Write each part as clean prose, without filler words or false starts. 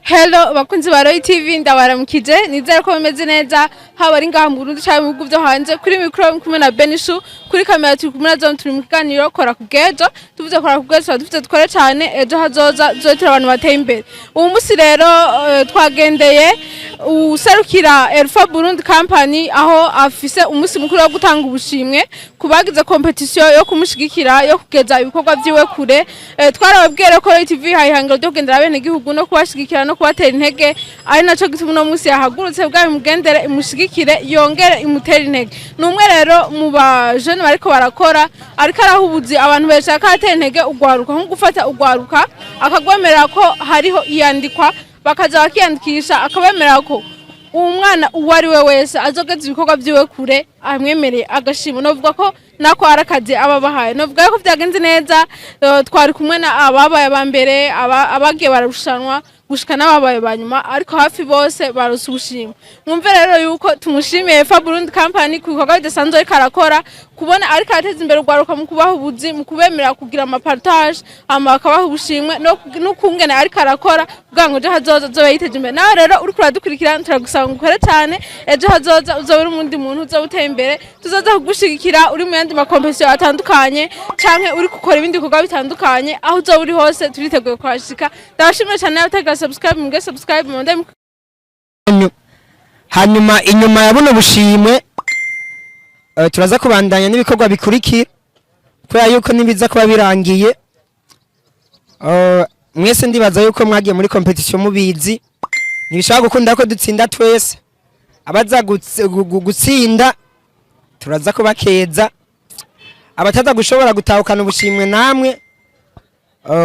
Hello bakunzi ba Roy TV ndabaramukije nizera ko bameze neza haba ari ngaha mu Burundi cyangwa mu bihugu byo hanze kuri micro kumwe na Benishu kuri kamera turi kumwe na John turi mu kiganiro kora kugejo tuvuze kora kugejo dufite tware cyane ejo hazoza zotera abantu bateye imbere Umusi rero twagendeye userukira Elpha Burundi company aho afise umusi mukuru wo gutanga ubushimwe kubagize competition yo kumushigikira yo kugeza ibikorwa byiwe kure twarababwira ko Roy TV hayihangiro ryo kugendera bene gihugu no kubashigikira no kubatera intege ari naco gituma no musi yahagurutse bwa mugendere imushigikire yongere imutera intege numwe rero mu ba jeune bariko barakora ariko arahubuzi abantu beshaka atera intege ugwaruka nko gufata ugwaruka akagwemera ko hariho iyandikwa bakaza bakiyandikisha akabemera ko umwana uwari we wese azogeza ibikorwa byiwe kure amwemereye agashimo novuga ko nako arakaje ababahaye novuga ko vyagenze neza twari kumwe na ababaye abambere abagiye barushanwa gushika n'ababaye banyuma ariko hafi bose barose ubushimwe mwumve rero yuko tumushimiye Elpha Burundi company ku bikorwa bidasanzwe ariko arakora kubona ariko ateza imbere ugwaruka mu kubaha ubuzi mu kubemerera kugira ama partage ama akabaha ubushimwe no kungena ariko arakora bwango je hazoza zobe yiteje imbere nawe rero uri kuradukurikira turagusaba ngukore cyane ejo hazoza uzobera umundi muntu uzobuteye imbere tuzoza kugushigikira uri mu yandi ma competition atandukanye canke uri gukora ibindi bikorwa bitandukanye aho uzoba uri hose turiteguye kwashika ndabashimira cyane abatega subscribe munge subscribe munde hanyuma inyuma ya buno bushimwe turaza kubandanya n'ibikorwa bikurikira kubera yuko nibiza kuba birangiye mwese ndibaza yuko mwagiye muri competition mubizi nibishaka gukunda ko dutsinda twese abaza gutsinda turaza kubakeza abataza gushobora gutahukana ubushimwe namwe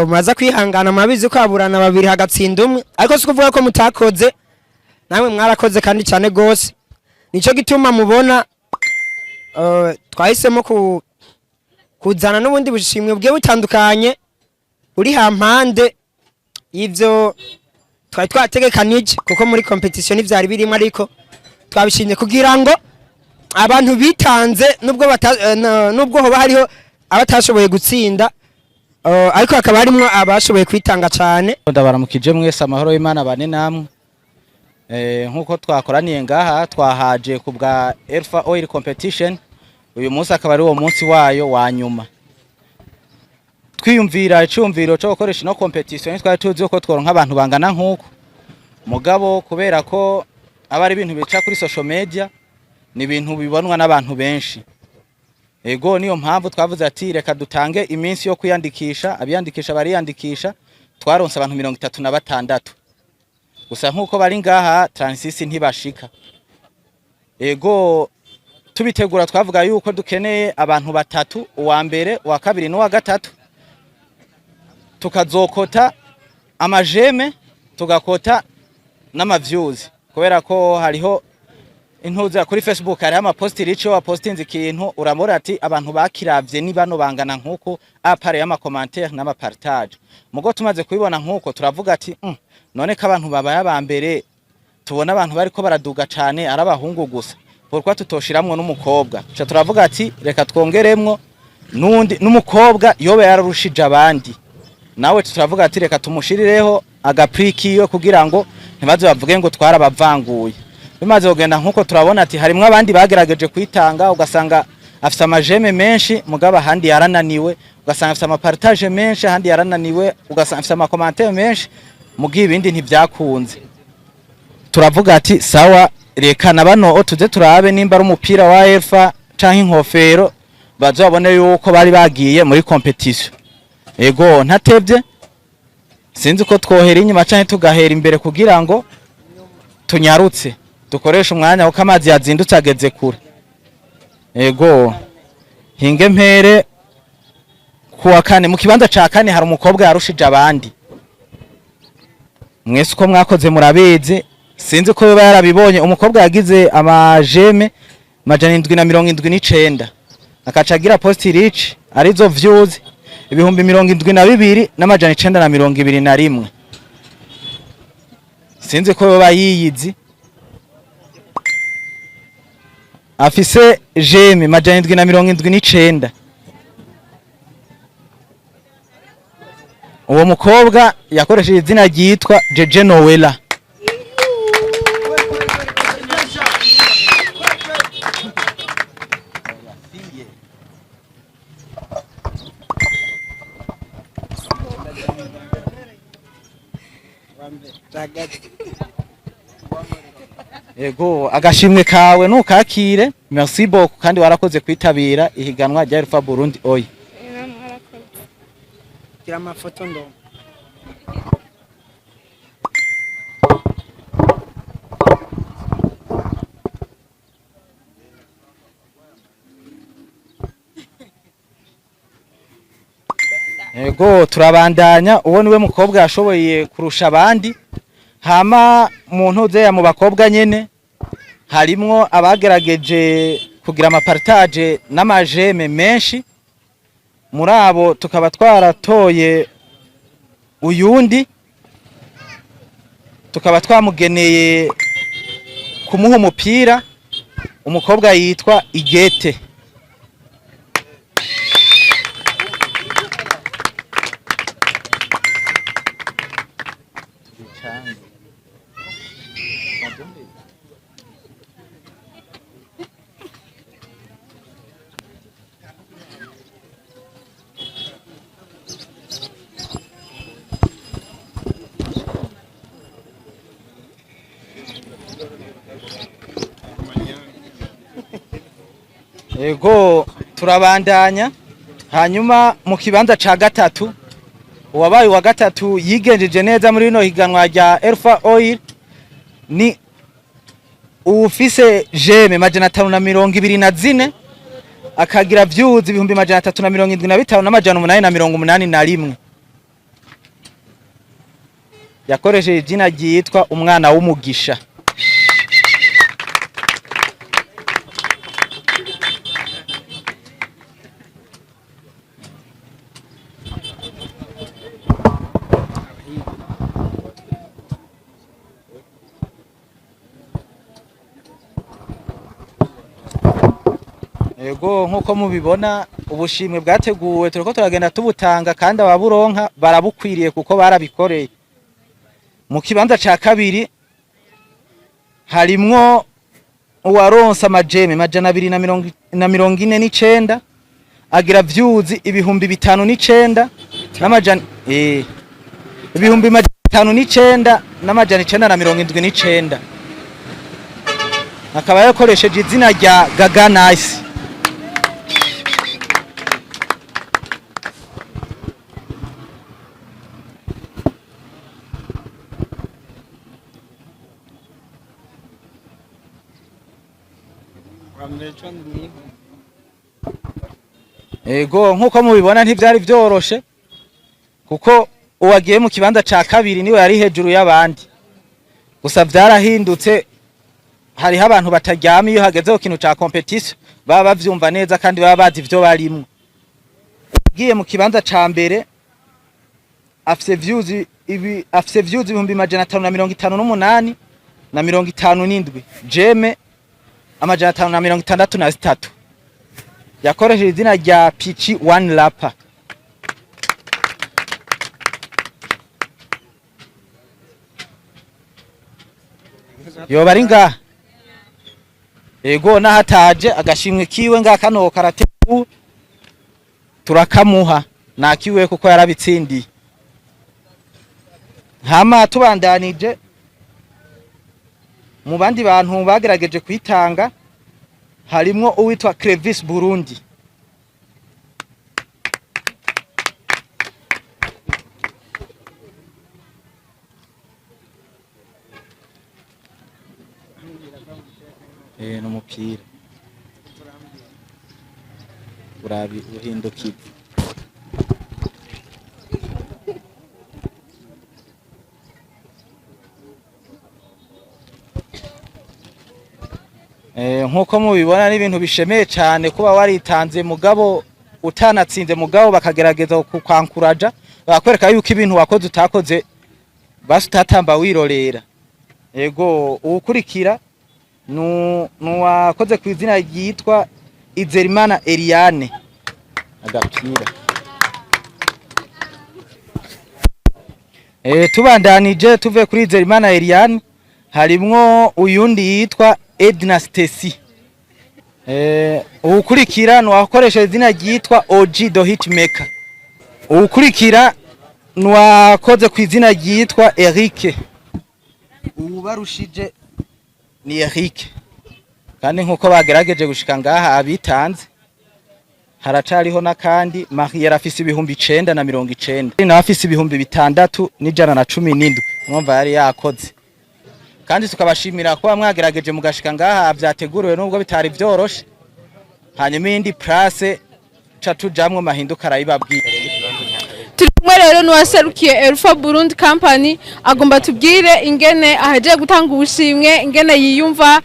muraza kwihangana mabizi ko aburana babiri hagatsinda umwe ariko sikuvuga ko mutakoze namwe mwarakoze kandi cyane gose nico gituma mubona twahisemo kuzana n'ubundi bushimwe bwe butandukanye uri hampande ivyo twari twategekanije kuko muri competition ivyari birimo ariko twabishimye kugira ngo abantu bitanze nubwo hoba hariho abatashoboye gutsinda ariko akaba harimo abashoboye kwitanga cyane ndabaramukije mwese amahoro y'Imana bane namwe nkuko twakoraniye ngaha twahaje ku bwa Elpha Oil competition uyu munsi akaba ari wo munsi wayo wa nyuma twiyumvira icyumviro cyo gukoresha no competition twari tuzi ko tworonka abantu bangana nkuko mugabo kubera ko aba ari ibintu bica kuri social media ni ibintu bibonwa n'abantu benshi ego niyo mpamvu twavuze ati reka dutange iminsi yo kwiyandikisha abiyandikisha bariyandikisha twaronse abantu 36 gusa nkuko bari ngaha 36 ntibashika ego tubitegura twavuga yuko dukeneye abantu batatu uwa mbere uwa kabiri n'uwa gatatu tukazokota amajeme tugakota n'amaviews kubera ko hariho intuza kuri Facebook hari ama posti rico wa postinze ikintu uramura ati abantu bakiravye ni bano bangana nkuko apare y'ama commentaire n'ama partage mugo tumaze kubibona nkuko turavuga ati none ko abantu babaye abambere tubona abantu bariko baraduga cyane arabahungu gusa pourquoi tutoshiramwe n'umukobwa cha turavuga ati reka twongeremwo nundi n'umukobwa yobe yararushije abandi nawe turavuga ati reka tumushirireho agapriki yo kugira ngo ntibaze bavuge ngo twarabavanguye bimaze kugenda nkuko turabona ati harimwe abandi bagerageje kwitanga ugasanga afisa amajeme menshi mugaba handi yarananiwe ugasanga afisa amapartage menshi handi yarananiwe ugasanga afisa amakommentaire menshi mugiye ibindi ntivyakunze turavuga ati sawa reka nabano tuze turabe nimba ari umupira wa Elpha canke inkofero bazobone yuko bari bagiye muri competition ego ntatevye sinzi ko twohera inyuma canke tugahera imbere kugira ngo tunyarutse dukoresha umwanya uko amazi yazindutse ageze kure ego hinge mpere kuwa kane mu kibanza ca kane hari umukobwa yarushije abandi mwese uko mwakoze murabizi sinzi ko biba yarabibonye umukobwa yagize amajeme 779 akacagira post reach arizo views ibihumbi 72 n'amajana sinzi ko biba yiyizi afise jeme 779 uwo mukobwa yakoresheje izina ryitwa Jeje Noella. Ego agashimwe kawe nukakire, merci beaucoup kandi warakoze kwitabira ihiganwa rya Elpha Burundi oyi. Gira amafoto ndo. Ego turabandanya, uwo niwe mukobwa yashoboye kurusha abandi. Hama mu ntuze mu bakobwa nyene harimwo abagerageje kugira amapartage n'amajeme menshi. Muri abo tukaba twaratoye uyundi, tukaba twamugeneye kumuha umupira, umukobwa yitwa Igete. Ego turabandanya, hanyuma mu kibanza ca gatatu uwabaye wa gatatu yigenjeje neza muri no higanwa rya Elpha Oil ni ufise jeme majana 524 akagira views 375 n'amajana 881 yakoresheje izina ryitwa umwana w'umugisha. Ego nkuko mubibona ubushimwe bwateguwe turiko turagenda tubutanga kandi ababuronka barabukwiriye kuko barabikoreye. Mu kibanza ca kabiri harimwo uwaronsa amajeme majana 249 agira views 509 n'amajana 509 n'amajana 979 akaba yakoresheje izina rya Gaga Nice. Ego nkuko mubibona ntivyari vyoroshe kuko uwagiye mu kibanza ca kabiri niwe yari hejuru y'abandi, gusa vyarahindutse. Hariho abantu bataryama iyo hagezeho kintu ca competition baba bavyumva neza kandi baba bazi ivyo barimwo. Ugiye mu kibanza ca mbere afise views 558 na 57 jeme amajana 563 yakoresheje izina rya Pichi One Rapper. Yo baringa ego nahataje agashimwe kiwe ngakano karateku turakamuha nakiwe kuko yarabitsindiye. Hama tubandanije mu bandi bantu bagerageje kwitanga harimwo uwitwa Elpha Burundi. N'umupira urabi uhindukiye. Nkuko mubibona ni ibintu bishemeye cyane kuba waritanze mugabo utanatsinze mugabo bakagerageza kukwankuraja bakwereka yuko ibintu wakoze utakoze basi utatamba wirorera. Ego ukurikira nuwakoze ku izina ryitwa Izerimana Eliane agapira. Tubandanije tuve kuri Zerimana Eliane harimwo uyundi yitwa Edna Stacy. Ukurikira nwakoresha izina ryitwa OG the Hitmaker. Ukurikira nwakoze ku izina ryitwa Eric. Ubarushije ni Eric. Kandi nkuko bagerageje gushika ngaha abitanze haracariho nakandi Marie yarafise ibihumbi 990 na afise ibihumbi 617 mwumva yari yakoze. Kandi tukabashimira ko mwagerageje mugashika ngaha vyateguriwe nubwo bitari vyoroshe. Hanyuma indi place ca tujamwe mahinduka arayibabwira. Turumwe rero n'uwaserukiye Elpha Burundi company agomba tubwire ingene aheje gutanga ubushimwe ingene yiyumva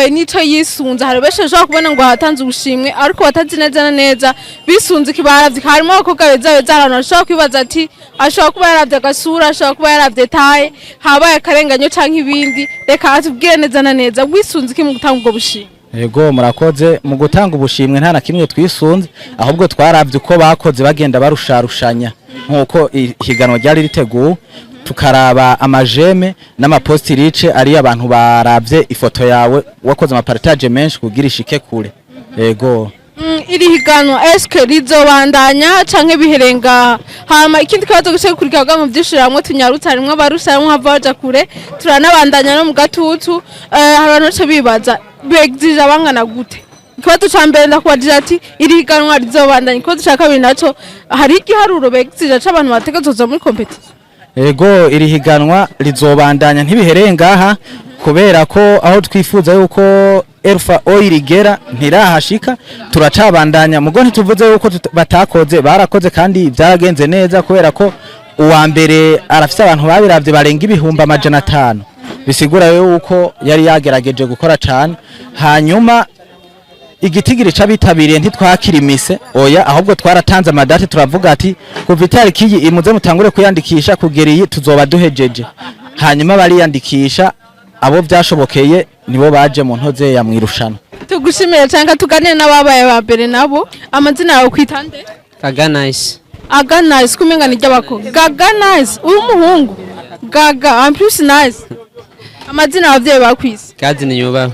nico yisunza hari besheje kubona ngo hatanze ubushimwe ariko batazi neza na neza bisunze kibaravye harimo abakobwa beza zarano ashobora kwibaza ati ashobora kuba yaravye agasura ashobora kuba yaravye taye habaye akarenganyo canke ibindi reka atubwire neza na neza wisunze ki mu gutanga ubwo bushimwe. Ego murakoze mu gutanga ubushimwe nta na kimwe twisunze ahubwo twaravye uko bakoze bagenda barusharushanya nkuko ihiganwa ryari riteguwe tukaraba amajeme n'amapostirice ari abantu baravye ifoto yawe wakoze amapartage menshi kugira ishike kure. Ego iri higanwa eske rizobandanya canke biherenga hama ikindi kibazo gushaka kurikirwa mu byishiramwe tunyarutsa rimwe barusharamwe havaja kure turanabandanya no mu gatutu hari abantu bibaza begzija bangana gute. Ikibazo ca mbere ndakubagira ati iri higanwa rizobandanya ikibazo ca kabiri naco hari igiharuro begzija c'abantu bategezoza muri competition. Ego iri higanwa rizobandanya ntibiherengaha kubera ko aho twifuza yuko Elpha oyirigera ntirahashika turacabandanya mugo ntituvuze yuko batakoze barakoze kandi vyagenze neza kubera ko uwa mbere arafise abantu babiravye barenga ibihumbi 500 bisigura yuko yari yagerageje gukora cyane hanyuma igitigiri c'abitabiriye ntitwakirimise oya ahubwo twaratanze amadate turavuga ati kuva itariki imuze mutangure kuyandikisha kugera iyi tuzoba duhejeje hanyuma bariyandikisha abo vyashobokeye nibo baje mu ntoze ya mwirushano. Tugushimira cyangwa tuganire n'ababaye ba mbere nabo amazina yawe kwitande Gaganize Aganize kumenga ni ry'abako Gaganize uri umuhungu Gaga ampus nice amazina y'abavyeyi bakwise Gazi ni yubaho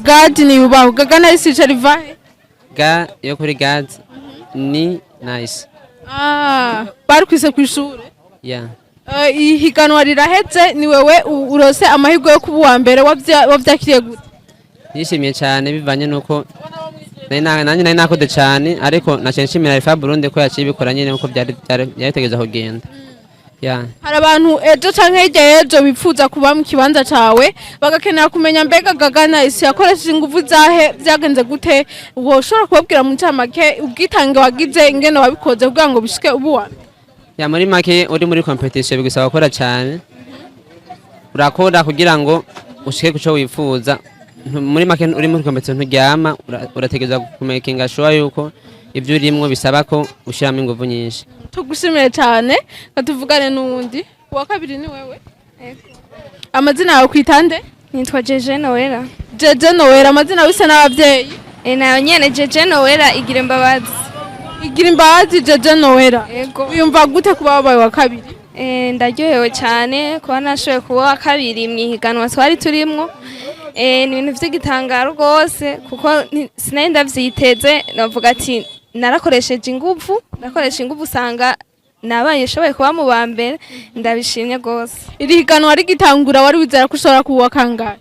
Gadi ni yubaho Gaganize icarivahe ga yo kuri Gazi ni nice barkwise ku ishure yeah ihiganwa riraheze ni wewe urose amahirwe yo kuba uwa mbere wavyakiriye gute? Nishimiye cyane bivanye nuko nanjye nari nakoze cyane ariko nashimira Elpha Burundi ko yakibikora nyine uko byaritegeza kugenda. Hari abantu ejo canke hirya y'ejo bipfuza kuba mu kibanza cawe bagakenera kumenya mbega Gaganize yakoresheje ingufu zahe vyagenze gute woshobora kubabwira mu ncamake ubwitange wagize ingene wabikoze kugira ngo bishike ubuwa? Muri make uri muri competition bigusaba gukora cyane urakora kugira ngo ushike kuco wifuza muri make uri muri competition nturyama urategeza kumekinga sure yuko ivyo urimwo bisaba ko ushiramo ingufu nyinshi. Tugushimire cyane katuvugane n'undi wa kabiri ni wewe. Amazina yawe kwitande? Nitwa Jeje Noela. Jeje Noela amazina wise n'abavyeyi? Nayo nyene Jeje Noela igira imbabazi. Igira imbabazi Jeje Noela. Yego. Uyumva gute kuba wabaye wa kabiri? Ndaryohewe cyane kuba nashoboye kuba wa kabiri mu higanwa twari turimwo. Ni ibintu vy'igitangaro rwose kuko sinari ndavyiteze navuga ati narakoresheje ingufu usanga nabaye shoboye kuba mu ba mbere ndabishimye rwose. Iri higanwa rigitangura wari wizera ko ushobora kuba kangahe?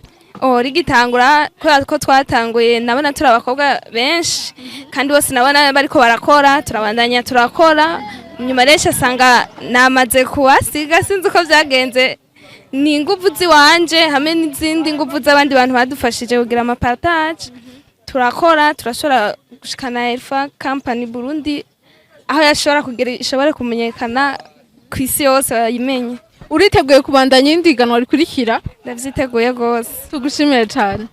Rigitangura kubera ko twatanguye nabona turi abakobwa benshi kandi bose nabona bariko barakora turabandanya turakora nyuma rero asanga namaze kuwasiga sinzi uko vyagenze ni ingufu ziwanje hamwe n'izindi ngufu z'abandi bantu badufashije kugira amapartage turakora turashobora gushikana Elpha Company Burundi aho yashobora kugira ishobora kumenyekana ku isi yose bayimenye. Uriteguye kubandanya indiganwa rikurikira? Ndavyiteguye gose. Tugushimire cyane.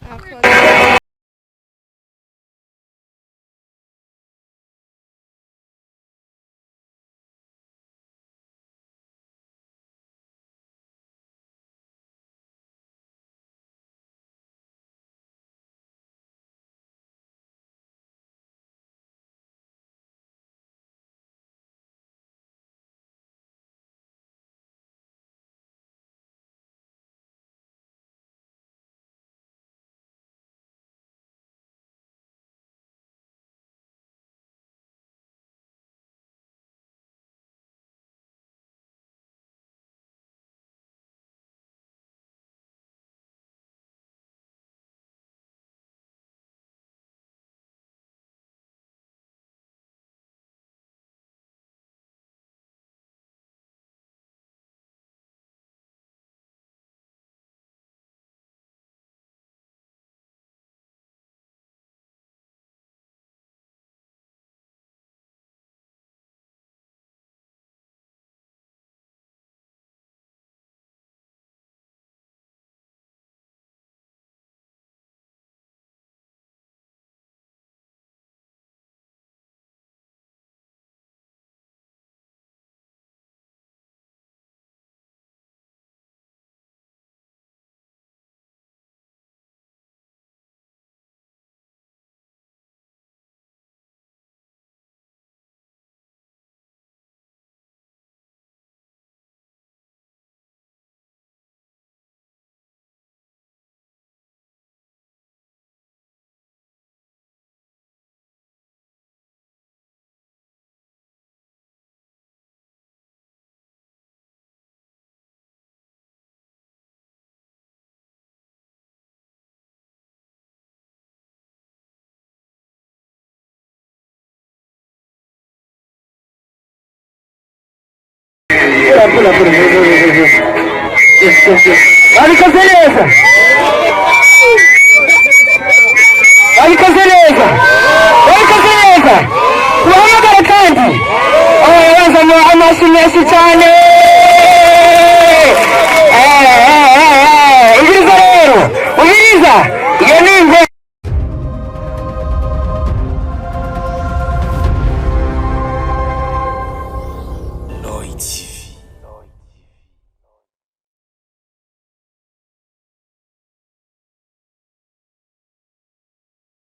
babikoze neza babikoze neza babikoze neza tubahamagara kandi abaza mu amashyi menshi cyane